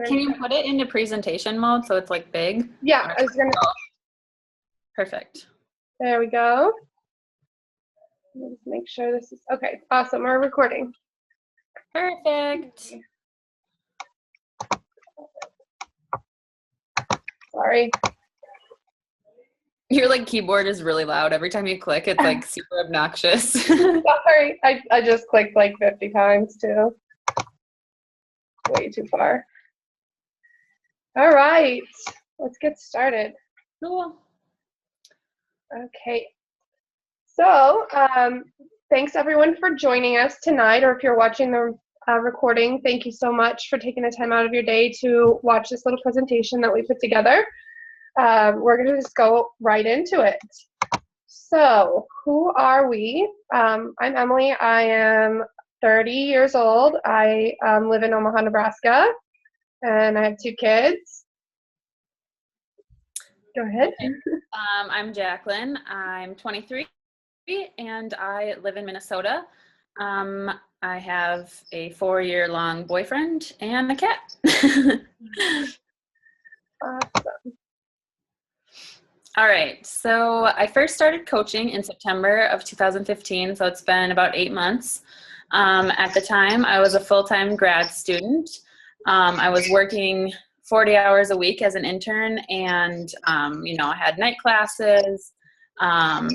Can you put it into presentation mode so it's like big? Yeah, I was gonna. Perfect. There we go. Let me just make sure this is okay. Awesome. We're recording. Perfect. Sorry. Your like keyboard is really loud. Every time you click, it's like super obnoxious. Sorry. I just clicked like 50 times too. Way too far. All right. Let's get started. Cool. Okay. So, thanks everyone for joining us tonight, or if you're watching the recording, thank you so much for taking the time out of your day to watch this little presentation that we put together. We're going to just go right into it. So, who are we? I'm Emily. I am 30 years old. I live in Omaha, Nebraska, and I have 2 kids. Go ahead. I'm Jaclyn. I'm 23, and I live in Minnesota. I have a 4-year-long boyfriend and a cat. Awesome. All right, so I first started coaching in September of 2015, so it's been about 8 months. At the time, I was a full-time grad student. I was working 40 hours a week as an intern, and, I had night classes. I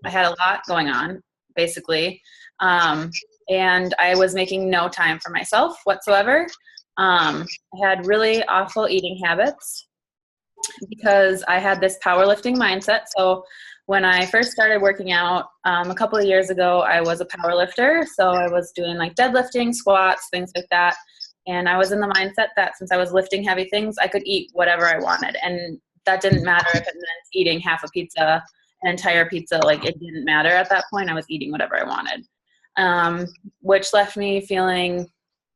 had a lot going on, basically, and I was making no time for myself whatsoever. I had really awful eating habits because I had this powerlifting mindset. So when I first started working out a couple of years ago, I was a powerlifter. So I was doing like deadlifting, squats, things like that. And I was in the mindset that since I was lifting heavy things, I could eat whatever I wanted. And that didn't matter if it meant eating half a pizza, an entire pizza, like it didn't matter at that point. I was eating whatever I wanted, which left me feeling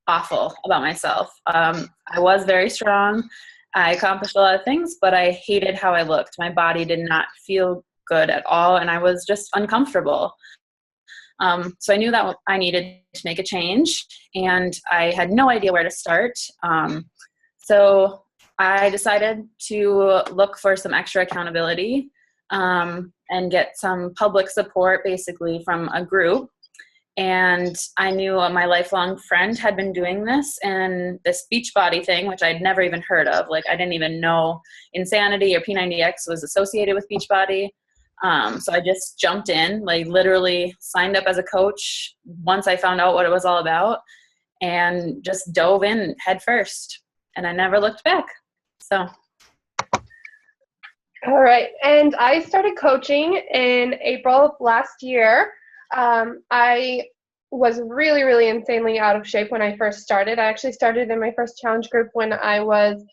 awful about myself. I was very strong. I accomplished a lot of things, but I hated how I looked. My body did not feel good at all, and I was just uncomfortable. So I knew that I needed to make a change, and I had no idea where to start. So I decided to look for some extra accountability and get some public support, basically, from a group. And I knew my lifelong friend had been doing this and this Beachbody thing, which I'd never even heard of. Like, I didn't even know Insanity or P90X was associated with Beachbody. So I just jumped in, like literally signed up as a coach once I found out what it was all about, and just dove in head first. And I never looked back. So. All right. And I started coaching in April of last year. I was really, really insanely out of shape when I first started. I actually started in my first challenge group when I was,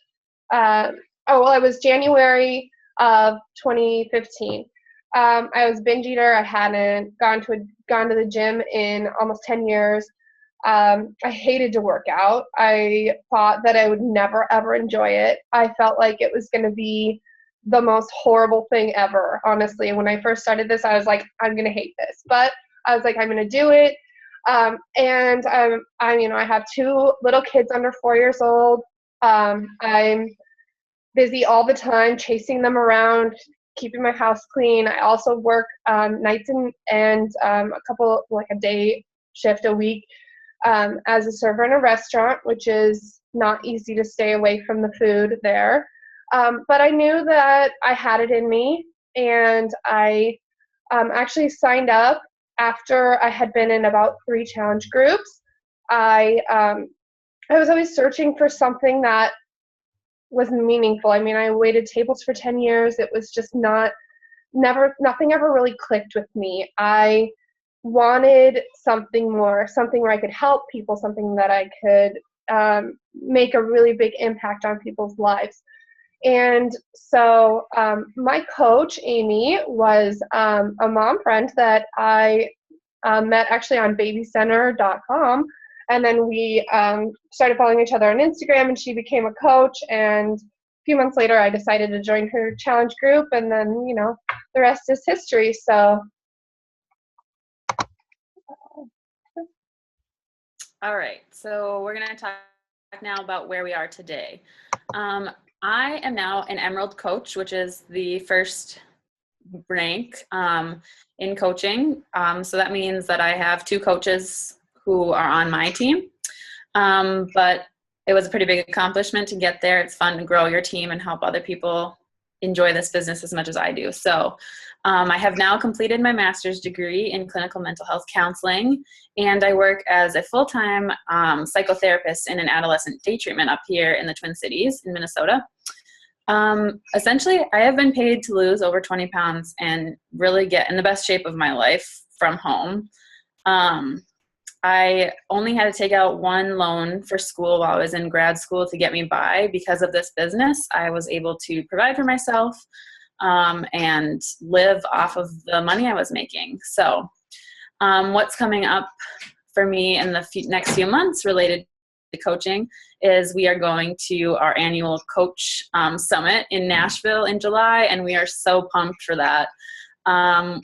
I was January of 2015. I was binge eater. I hadn't gone to the gym in almost 10 years. I hated to work out. I thought that I would never, ever enjoy it. I felt like it was going to be the most horrible thing ever, honestly. When I first started this, I was like, I'm going to hate this. But I was like, I'm going to do it. And I have 2 little kids under 4 years old. I'm busy all the time, chasing them around, keeping my house clean. I also work nights and a day shift a week as a server in a restaurant, which is not easy to stay away from the food there. But I knew that I had it in me, and I actually signed up after I had been in about 3 challenge groups. I was always searching for something that was meaningful. I mean, I waited tables for 10 years. It was just nothing ever really clicked with me. I wanted something more, something where I could help people, something that I could make a really big impact on people's lives. And so my coach, Amy, was a mom friend that I met actually on babycenter.com. And then we started following each other on Instagram, and she became a coach. And a few months later, I decided to join her challenge group. And then, the rest is history. So. All right. So we're going to talk now about where we are today. I am now an Emerald coach, which is the first rank in coaching. So that means that I have 2 coaches who are on my team. But it was a pretty big accomplishment to get there. It's fun to grow your team and help other people enjoy this business as much as I do. So I have now completed my master's degree in clinical mental health counseling, and I work as a full-time psychotherapist in an adolescent day treatment up here in the Twin Cities in Minnesota. Essentially, I have been paid to lose over 20 pounds and really get in the best shape of my life from home. I only had to take out 1 loan for school while I was in grad school to get me by. Because of this business, I was able to provide for myself and live off of the money I was making. So what's coming up for me in the next few months related to coaching is we are going to our annual coach summit in Nashville in July, and we are so pumped for that.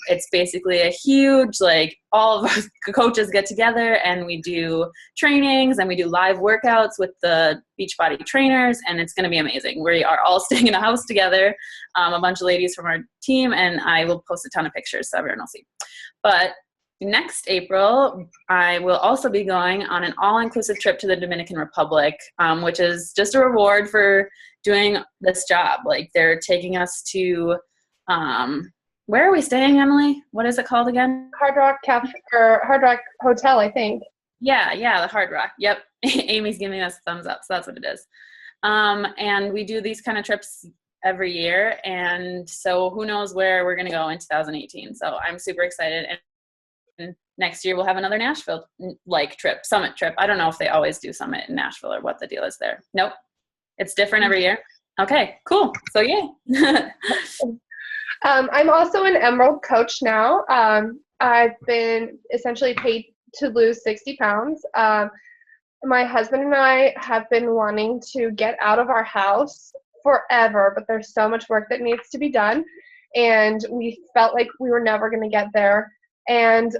It's basically a huge, like, all of us coaches get together and we do trainings and we do live workouts with the Beachbody trainers, and it's going to be amazing. We are all staying in a house together, a bunch of ladies from our team, and I will post a ton of pictures so everyone will see. But next April, I will also be going on an all-inclusive trip to the Dominican Republic, which is just a reward for doing this job. Like, they're taking us to, where are we staying, Emily? What is it called again? Hard Rock Cafe or Hard Rock Hotel, I think. Yeah, the Hard Rock. Yep. Amy's giving us a thumbs up, so that's what it is. And we do these kind of trips every year, and so who knows where we're going to go in 2018. So I'm super excited. And next year we'll have another Nashville trip, summit trip. I don't know if they always do summit in Nashville or what the deal is there. Nope. It's different every year. Okay, cool. So yay. I'm also an Emerald coach now. I've been essentially paid to lose 60 pounds. My husband and I have been wanting to get out of our house forever, but there's so much work that needs to be done, and we felt like we were never going to get there. And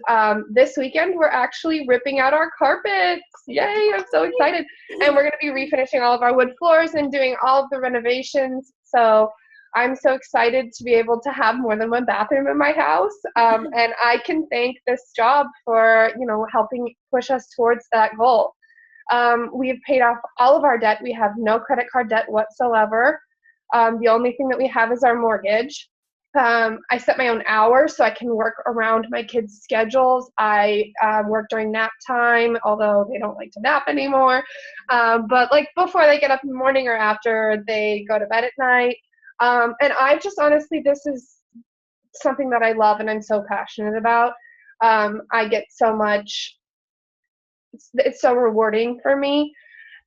this weekend, we're actually ripping out our carpets. Yay, I'm so excited. And we're going to be refinishing all of our wood floors and doing all of the renovations. So I'm so excited to be able to have more than 1 bathroom in my house. And I can thank this job for, helping push us towards that goal. We've paid off all of our debt. We have no credit card debt whatsoever. The only thing that we have is our mortgage. I set my own hours so I can work around my kids' schedules. I work during nap time, although they don't like to nap anymore. But like before they get up in the morning or after they go to bed at night. And I just honestly, this is something that I love and I'm so passionate about. I get so much, it's so rewarding for me.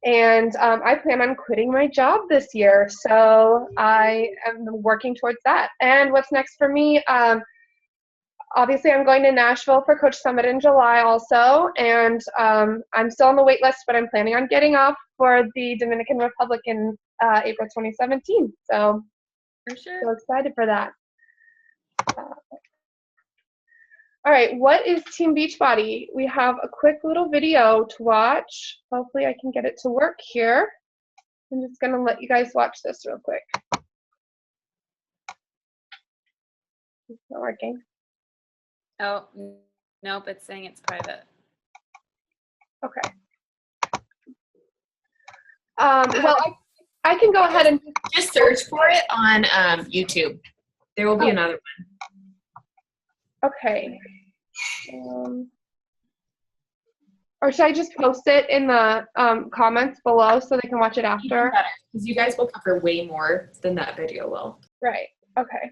And I plan on quitting my job this year. So I am working towards that. And what's next for me? Obviously, I'm going to Nashville for Coach Summit in July also. And I'm still on the wait list, but I'm planning on getting off for the Dominican Republic in April 2017. So for sure. So excited for that. All right, what is Team Beachbody? We have a quick little video to watch. Hopefully I can get it to work here. I'm just gonna let you guys watch this real quick. It's not working. Oh, nope, it's saying it's private. Okay. Well, I can go ahead and just search for it on YouTube. There will be another one. Okay. Or should I just post it in the comments below so they can watch it after? Because you guys will cover way more than that video will. Right. Okay.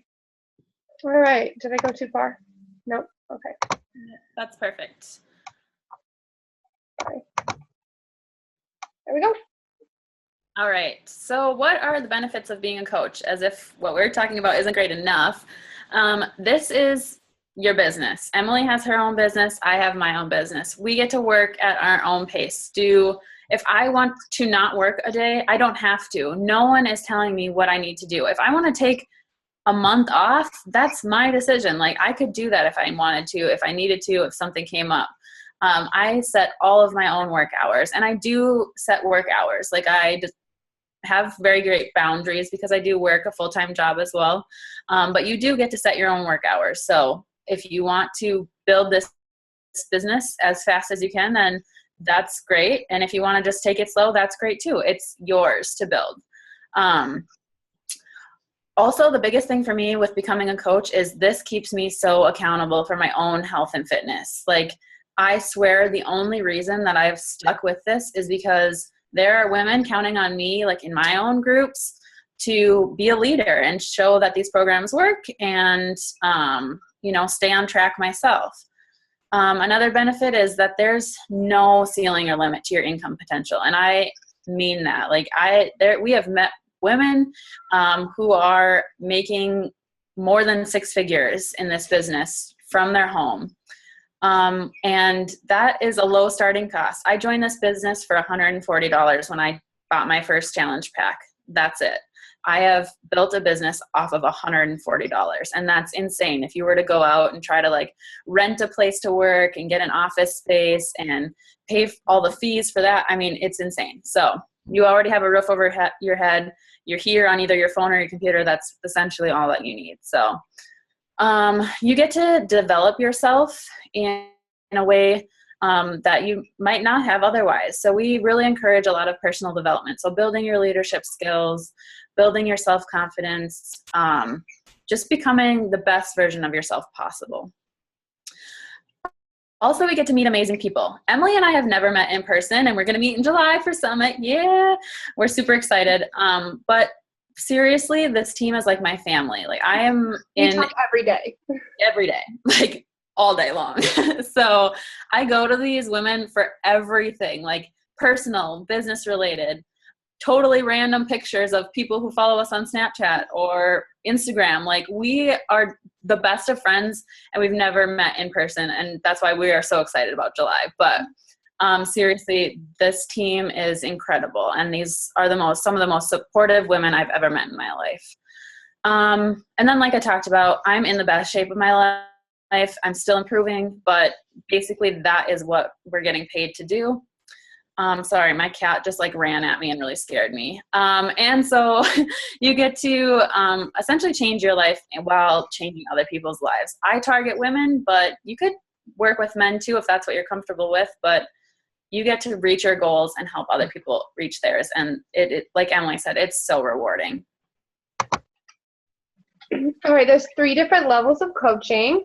All right. Did I go too far? Nope. Okay. That's perfect. Sorry. There we go. All right. So what are the benefits of being a coach? As if what we're talking about isn't great enough. This is your business. Emily has her own business. I have my own business. We get to work at our own pace. If I want to not work a day, I don't have to. No one is telling me what I need to do. If I want to take a month off, that's my decision. Like, I could do that if I wanted to, if I needed to, if something came up. I set all of my own work hours, and I do set work hours. Like I just have very great boundaries because I do work a full-time job as well. But you do get to set your own work hours. So if you want to build this business as fast as you can, then that's great. And if you want to just take it slow, that's great too. It's yours to build. Also, the biggest thing for me with becoming a coach is this keeps me so accountable for my own health and fitness. Like, I swear the only reason that I've stuck with this is because there are women counting on me, like in my own groups, to be a leader and show that these programs work and, stay on track myself. Another benefit is that there's no ceiling or limit to your income potential. And I mean that. Like we have met women who are making more than 6 figures in this business from their home. And that is a low starting cost. I joined this business for $140 when I bought my first challenge pack. That's it. I have built a business off of $140, and that's insane. If you were to go out and try to like rent a place to work and get an office space and pay all the fees for that, I mean, it's insane. So you already have a roof over your head. You're here on either your phone or your computer. That's essentially all that you need. So you get to develop yourself in a way that you might not have otherwise. So we really encourage a lot of personal development. So building your leadership skills, building your self-confidence, just becoming the best version of yourself possible. Also, we get to meet amazing people. Emily and I have never met in person, and we're going to meet in July for Summit. Yeah, we're super excited. But seriously, this team is like my family. Like I am We talk every day, like all day long. So I go to these women for everything, like personal, business related, totally random pictures of people who follow us on Snapchat or Instagram. Like we are the best of friends, and we've never met in person. And that's why we are so excited about July. But seriously, this team is incredible. And these are some of the most supportive women I've ever met in my life. And then, like I talked about, I'm in the best shape of my life. I'm still improving, but basically that is what we're getting paid to do. Sorry, my cat just like ran at me and really scared me. And so you get to essentially change your life while changing other people's lives. I target women, but you could work with men too if that's what you're comfortable with. But you get to reach your goals and help other people reach theirs. And it like Emily said, it's so rewarding. All right, there's 3 different levels of coaching.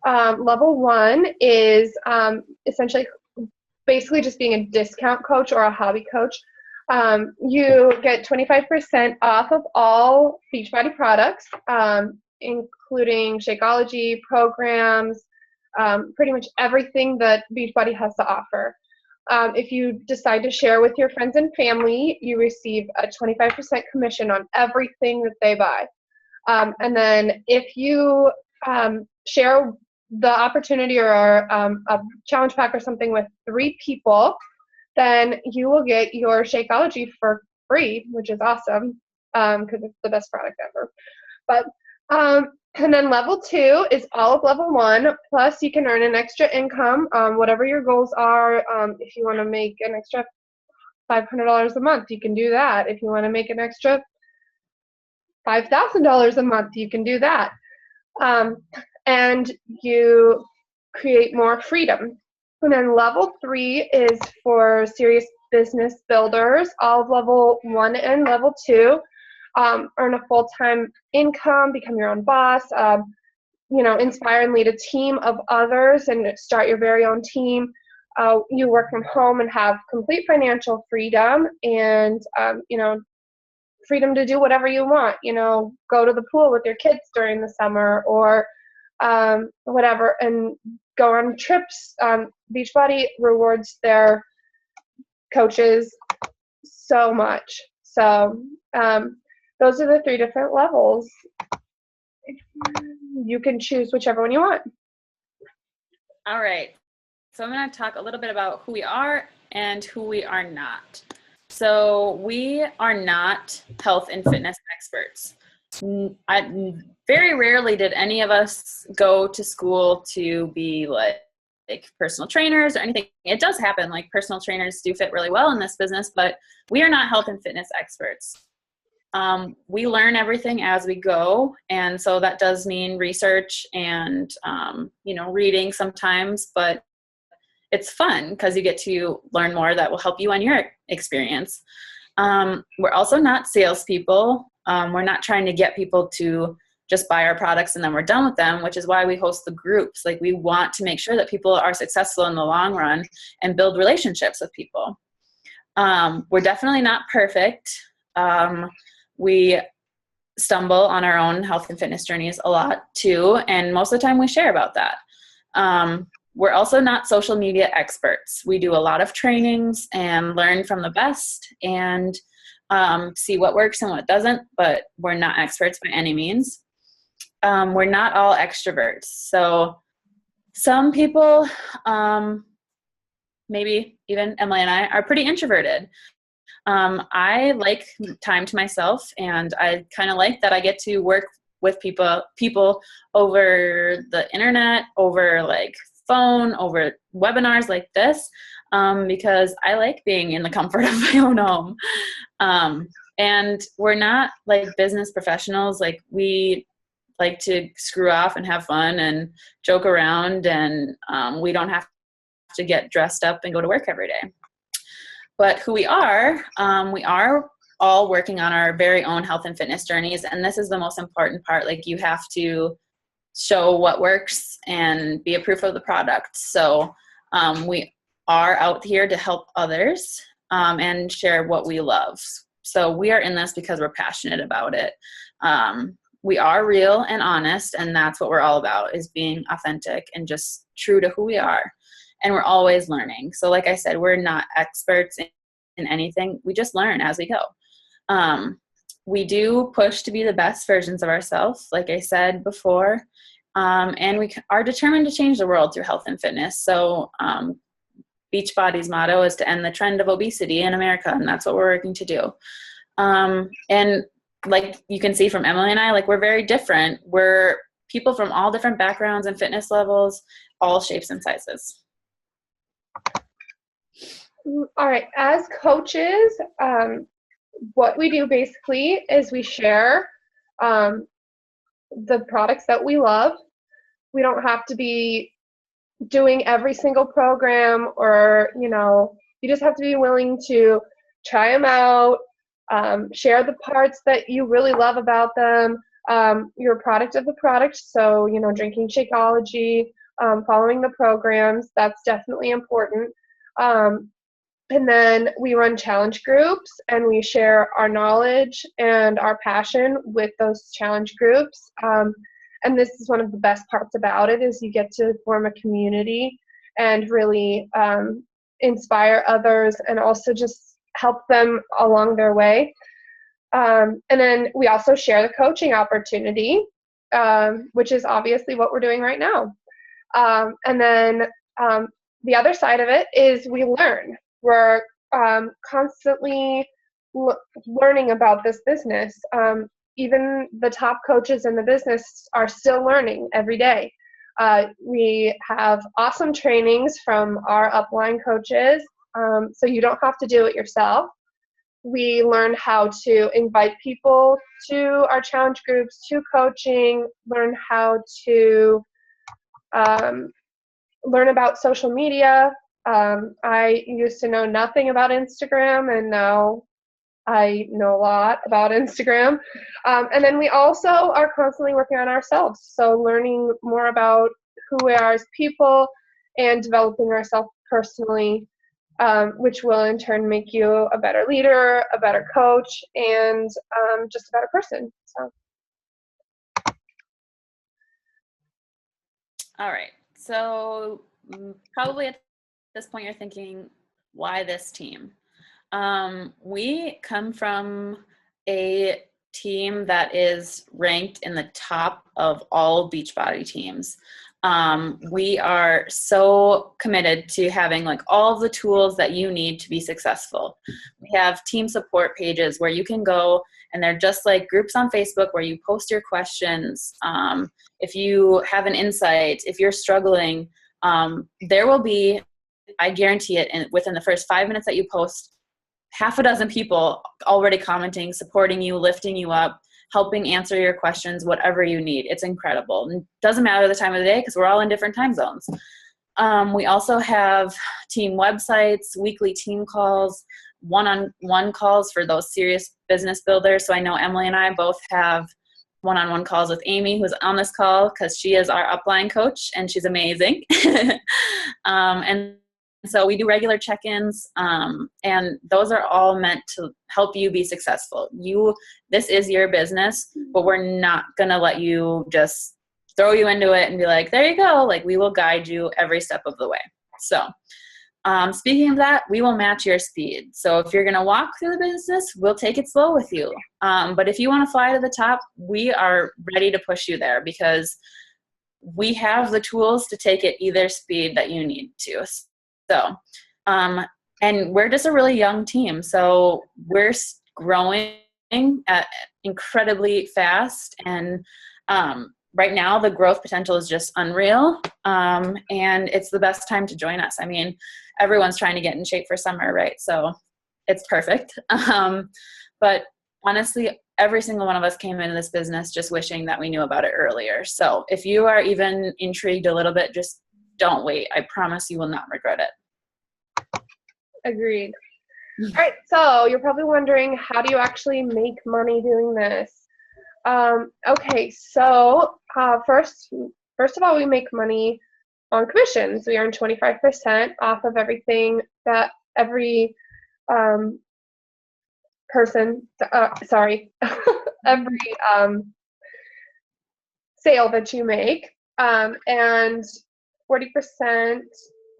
Level 1 is essentially basically just being a discount coach or a hobby coach. You get 25% off of all Beachbody products, including Shakeology, programs, pretty much everything that Beachbody has to offer. If you decide to share with your friends and family, you receive a 25% commission on everything that they buy. And then if you share the opportunity or a challenge pack or something with 3 people, then you will get your Shakeology for free, which is awesome because it's the best product ever. But and then level 2 is all of level 1, plus you can earn an extra income, whatever your goals are. If you want to make an extra $500 a month, you can do that. If you want to make an extra $5,000 a month, you can do that. And you create more freedom. And then level 3 is for serious business builders. All of level 1 and level 2 earn a full-time income, become your own boss, inspire and lead a team of others and start your very own team. You work from home and have complete financial freedom and, freedom to do whatever you want, go to the pool with your kids during the summer or whatever, and go on trips. Beachbody rewards their coaches so much. So those are the 3 different levels. You can choose whichever one you want. All right. So I'm going to talk a little bit about who we are and who we are not. So we are not health and fitness experts. Very rarely did any of us go to school to be like like personal trainers or anything. It does happen. Like personal trainers do fit really well in this business, but we are not health and fitness experts. We learn everything as we go. And so that does mean research and, reading sometimes, but it's fun because you get to learn more that will help you on your experience. We're also not salespeople. We're not trying to get people to just buy our products and then we're done with them, which is why we host the groups. Like we want to make sure that people are successful in the long run and build relationships with people. We're definitely not perfect. We stumble on our own health and fitness journeys a lot too, and most of the time we share about that. We're also not social media experts. We do a lot of trainings and learn from the best and see what works and what doesn't, but we're not experts by any means. We're not all extroverts. So some people, maybe even Emily and I, are pretty introverted. I like time to myself, and I kind of like that I get to work with people over the internet, over like phone, over webinars like this, because I like being in the comfort of my own home. And we're not like business professionals. Like we like to screw off and have fun and joke around, and we don't have to get dressed up and go to work every day. But who we are all working on our very own health and fitness journeys. And this is the most important part. Like you have to show what works and be a proof of the product. So we are out here to help others and share what we love. So we are in this because we're passionate about it. We are real and honest, and that's what we're all about, is being authentic and just true to who we are. And we're always learning. So like I said, we're not experts in anything. We just learn as we go. We do push to be the best versions of ourselves, like I said before. And we are determined to change the world through health and fitness. So Beachbody's motto is to end the trend of obesity in America, and that's what we're working to do. And like you can see from Emily and I, like we're very different. We're people from all different backgrounds and fitness levels, all shapes and sizes. All right. As coaches, what we do basically is we share the products that we love. We don't have to be doing every single program, or, you just have to be willing to try them out, share the parts that you really love about them. You're a product of the product. So, drinking Shakeology, following the programs, that's definitely important. And then we run challenge groups, and we share our knowledge and our passion with those challenge groups. And this is one of the best parts about it, is you get to form a community and really inspire others and also just help them along their way. And then we also share the coaching opportunity, which is obviously what we're doing right now. And then the other side of it is we learn. We're constantly learning about this business. Even the top coaches in the business are still learning every day. We have awesome trainings from our upline coaches, so you don't have to do it yourself. We learn how to invite people to our challenge groups, to coaching, learn how to learn about social media. I used to know nothing about Instagram, and now I know a lot about Instagram. And then we also are constantly working on ourselves. So learning more about who we are as people and developing ourselves personally, which will in turn make you a better leader, a better coach, and just a better person. So. All right. So probably at this point you're thinking, why this team? We come from a team that is ranked in the top of all Beachbody teams. We are so committed to having like all the tools that you need to be successful. We have team support pages where you can go, and they're just like groups on Facebook where you post your questions. If you have an insight, if you're struggling, there will be, I guarantee it, within the first 5 minutes that you post, half a dozen people already commenting, supporting you, lifting you up, helping answer your questions, whatever you need. It's incredible. It doesn't matter the time of the day because we're all in different time zones. We also have team websites, weekly team calls, one-on-one calls for those serious business builders. So I know Emily and I both have one-on-one calls with Amy, who's on this call, because she is our upline coach and she's amazing. And so we do regular check-ins, and those are all meant to help you be successful. This is your business, but we're not going to let you just throw you into it and be like, there you go. Like, we will guide you every step of the way. So speaking of that, we will match your speed. So if you're going to walk through the business, we'll take it slow with you. But if you want to fly to the top, we are ready to push you there because we have the tools to take it either speed that you need to. So, and we're just a really young team. So we're growing at incredibly fast. And right now the growth potential is just unreal. And it's the best time to join us. I mean, everyone's trying to get in shape for summer, right? So it's perfect. But honestly, every single one of us came into this business just wishing that we knew about it earlier. So if you are even intrigued a little bit, just don't wait. I promise you will not regret it. Agreed. All right, so you're probably wondering, how do you actually make money doing this? Okay, so first of all, we make money on commissions. We earn 25% off of everything that every every sale that you make, and 40%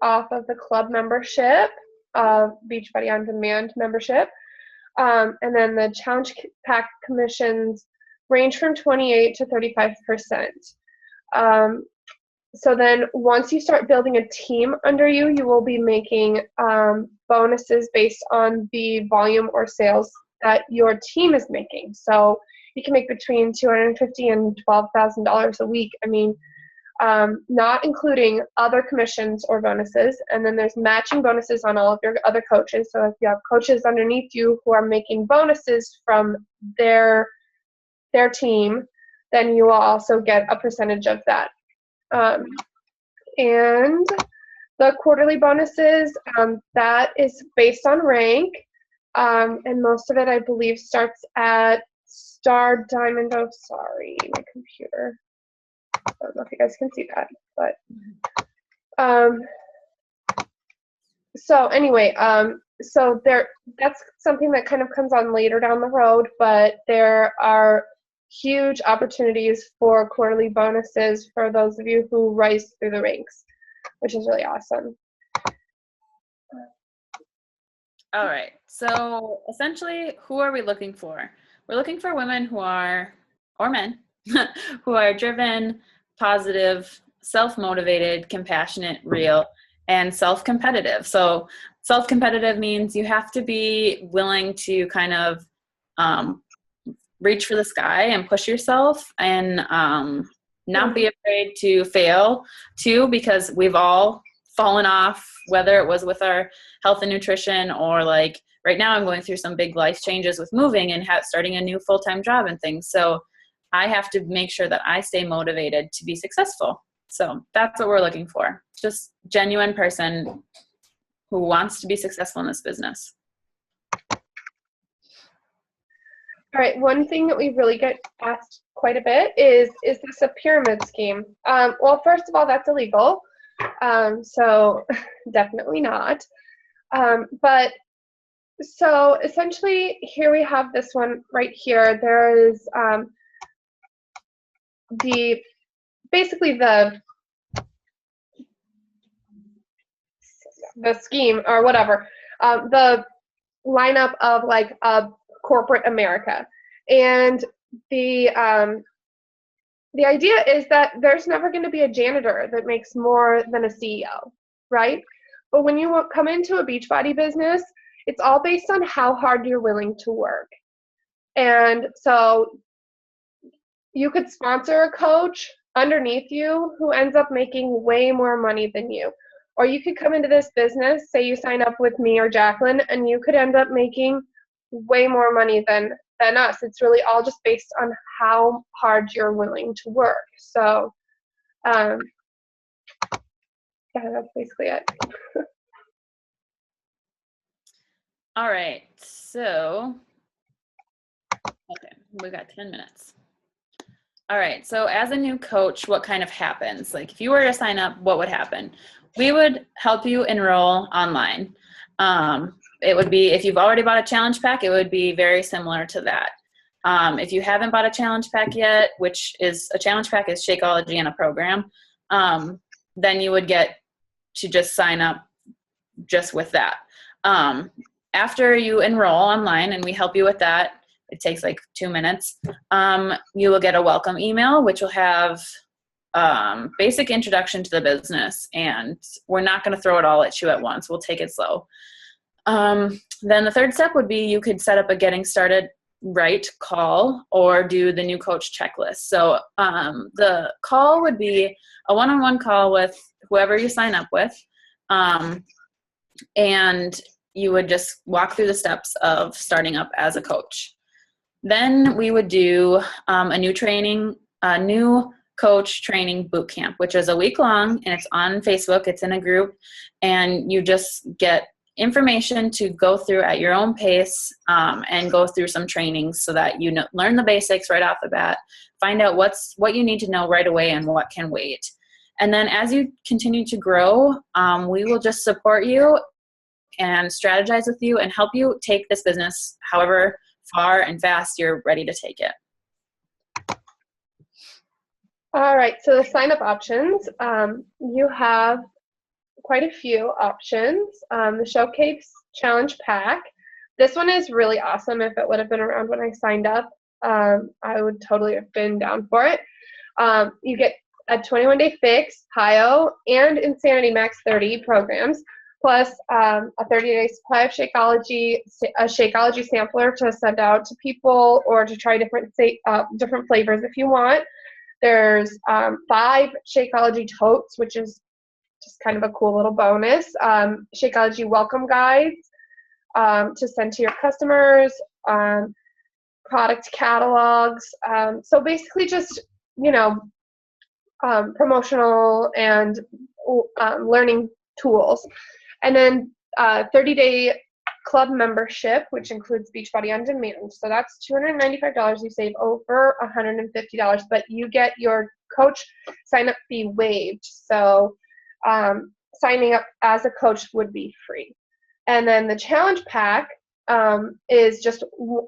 off of the club membership, Beachbody On Demand membership, and then the challenge pack commissions range from 28 to 35%. So then once you start building a team under you, you will be making bonuses based on the volume or sales that your team is making. So you can make between $250 and $12,000 a week. I mean, not including other commissions or bonuses. And then there's matching bonuses on all of your other coaches. So if you have coaches underneath you who are making bonuses from their team, then you will also get a percentage of that. And the quarterly bonuses, that is based on rank, and most of it, I believe, starts at Star Diamond. Oh, sorry, my computer. I don't know if you guys can see that, but so anyway, so that's something that kind of comes on later down the road, but there are huge opportunities for quarterly bonuses for those of you who rise through the ranks, which is really awesome. All right. So essentially, who are we looking for? We're looking for women who are, or men, who are driven, positive, self-motivated, compassionate, real, and self-competitive. So self-competitive means you have to be willing to kind of reach for the sky and push yourself, and not be afraid to fail too, because we've all fallen off, whether it was with our health and nutrition, or like right now I'm going through some big life changes with moving and starting a new full-time job and things. So I have to make sure that I stay motivated to be successful. So that's what we're looking for. Just genuine person who wants to be successful in this business. All right, one thing that we really get asked quite a bit is this a pyramid scheme? Well, first of all, that's illegal. So definitely not. But so essentially here we have this one right here. There is basically the scheme or whatever, the lineup of like corporate America. And the idea is that there's never going to be a janitor that makes more than a CEO, right? But when you come into a Beachbody business, it's all based on how hard you're willing to work. And so you could sponsor a coach underneath you who ends up making way more money than you. Or you could come into this business, say you sign up with me or Jaclyn, and you could end up making way more money than us. It's really all just based on how hard you're willing to work. So, yeah, that's basically it. All right, so, okay, we got 10 minutes. All right, so as a new coach, what kind of happens? Like if you were to sign up, what would happen? We would help you enroll online. It would be, if you've already bought a challenge pack, it would be very similar to that. If you haven't bought a challenge pack yet, which is, a challenge pack is Shakeology and a program, then you would get to just sign up just with that. After you enroll online, and we help you with that, it takes like 2 minutes, you will get a welcome email, which will have basic introduction to the business, and we're not going to throw it all at you at once. We'll take it slow. Then the third step would be you could set up a getting started right call or do the new coach checklist. So the call would be a one-on-one call with whoever you sign up with, and you would just walk through the steps of starting up as a coach. Then we would do a new coach training boot camp, which is a week long, and it's on Facebook. It's in a group, and you just get information to go through at your own pace, and go through some trainings so that you learn the basics right off the bat, find out what you need to know right away and what can wait. And then as you continue to grow, we will just support you and strategize with you and help you take this business however far and fast you're ready to take it. All right, so the sign-up options, you have quite a few options. The Showcase Challenge Pack. This one is really awesome. If it would have been around when I signed up, I would totally have been down for it. You get a 21-day fix, PIO, and Insanity Max 30 programs, plus a 30-day supply of Shakeology, a Shakeology sampler to send out to people or to try different flavors if you want. There's 5 Shakeology totes, which is just kind of a cool little bonus. Shakeology welcome guides to send to your customers, product catalogs. So basically just, promotional and learning tools. And then 30-day club membership, which includes Beachbody on Demand. So that's $295. You save over $150, but you get your coach sign-up fee waived. So signing up as a coach would be free. And then the challenge pack is just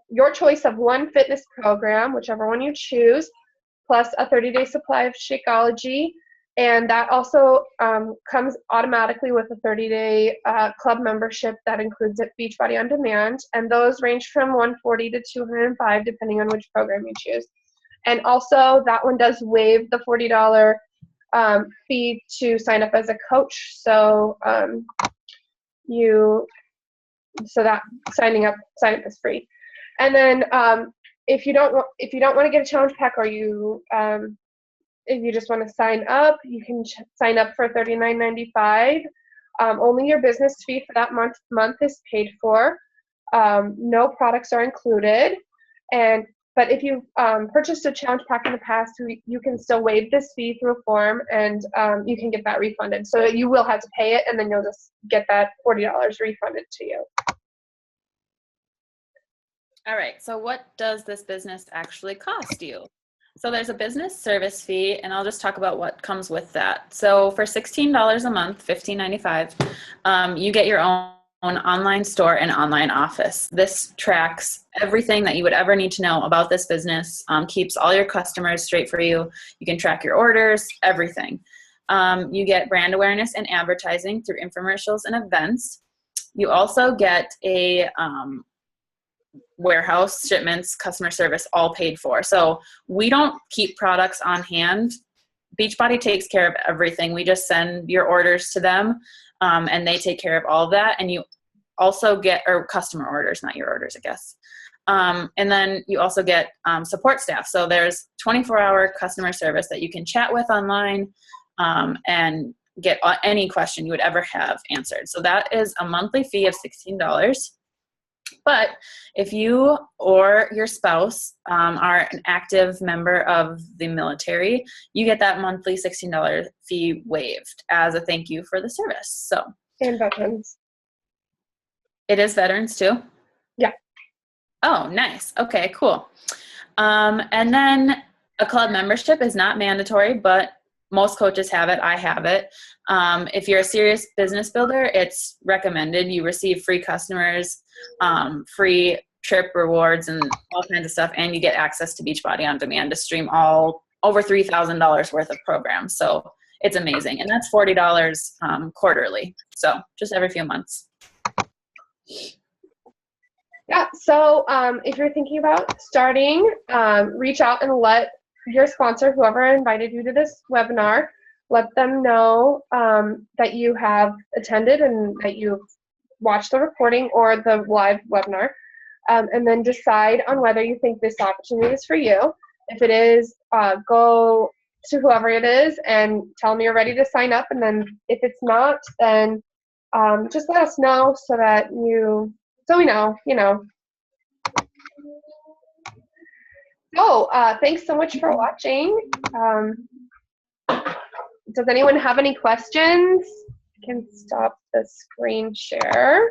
your choice of one fitness program, whichever one you choose, plus a 30-day supply of Shakeology. And that also comes automatically with a 30-day club membership that includes Beachbody on Demand. And those range from $140 to $205, depending on which program you choose. And also, that one does waive the $40 fee to sign up as a coach. So that sign up is free. And then if you don't want to get a challenge pack, or if you just want to sign up, you can sign up for $39.95. Only your business fee for that month is paid for. No products are included. But if you purchased a challenge pack in the past, you can still waive this fee through a form, and you can get that refunded. So you will have to pay it, and then you'll just get that $40 refunded to you. All right, so what does this business actually cost you? So there's a business service fee, and I'll just talk about what comes with that. So for $16 a month, $15.95, you get your own online store and online office. This tracks everything that you would ever need to know about this business, keeps all your customers straight for you. You can track your orders, everything. You get brand awareness and advertising through infomercials and events. You also get a warehouse, shipments, customer service, all paid for. So we don't keep products on hand. Beachbody takes care of everything. We just send your orders to them, and they take care of all of that. And you also get, or customer orders, not your orders, I guess. And then you also get support staff. So there's 24-hour customer service that you can chat with online and get any question you would ever have answered. So that is a monthly fee of $16. But if you or your spouse are an active member of the military, you get that monthly $16 fee waived as a thank you for the service. So, And veterans. It is veterans too? Yeah. Oh, nice. Okay, cool. And then a club membership is not mandatory, but most coaches have it. I have it. If you're a serious business builder, it's recommended. You receive free customers, free trip rewards, and all kinds of stuff. And you get access to Beachbody on demand to stream all over $3,000 worth of programs. So it's amazing. And that's $40 quarterly. So just every few months. Yeah, so if you're thinking about starting, reach out and let your sponsor, whoever invited you to this webinar, let them know that you have attended and that you've watched the recording or the live webinar, and then decide on whether you think this opportunity is for you. If it is, go to whoever it is and tell them you're ready to sign up, and then if it's not, then just let us know so we know, So thanks so much for watching. Does anyone have any questions? I can stop the screen share.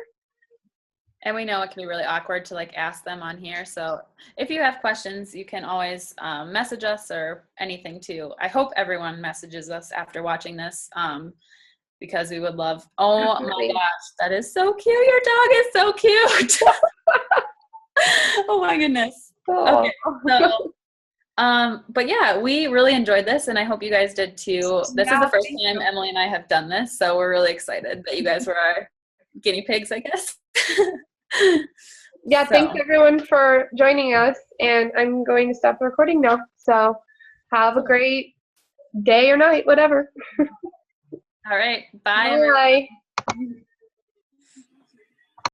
And we know it can be really awkward to ask them on here. So if you have questions, you can always message us or anything too. I hope everyone messages us after watching this because we would love, oh my gosh, that is so cute. Your dog is so cute. Oh my goodness. Oh. Okay, so, but yeah, we really enjoyed this and I hope you guys did too. This is the first time Emily and I have done this, so we're really excited that you guys were our guinea pigs, I guess. Yeah, thanks everyone for joining us, and I'm going to stop the recording now. So have a great day or night, whatever. All right, bye. Bye.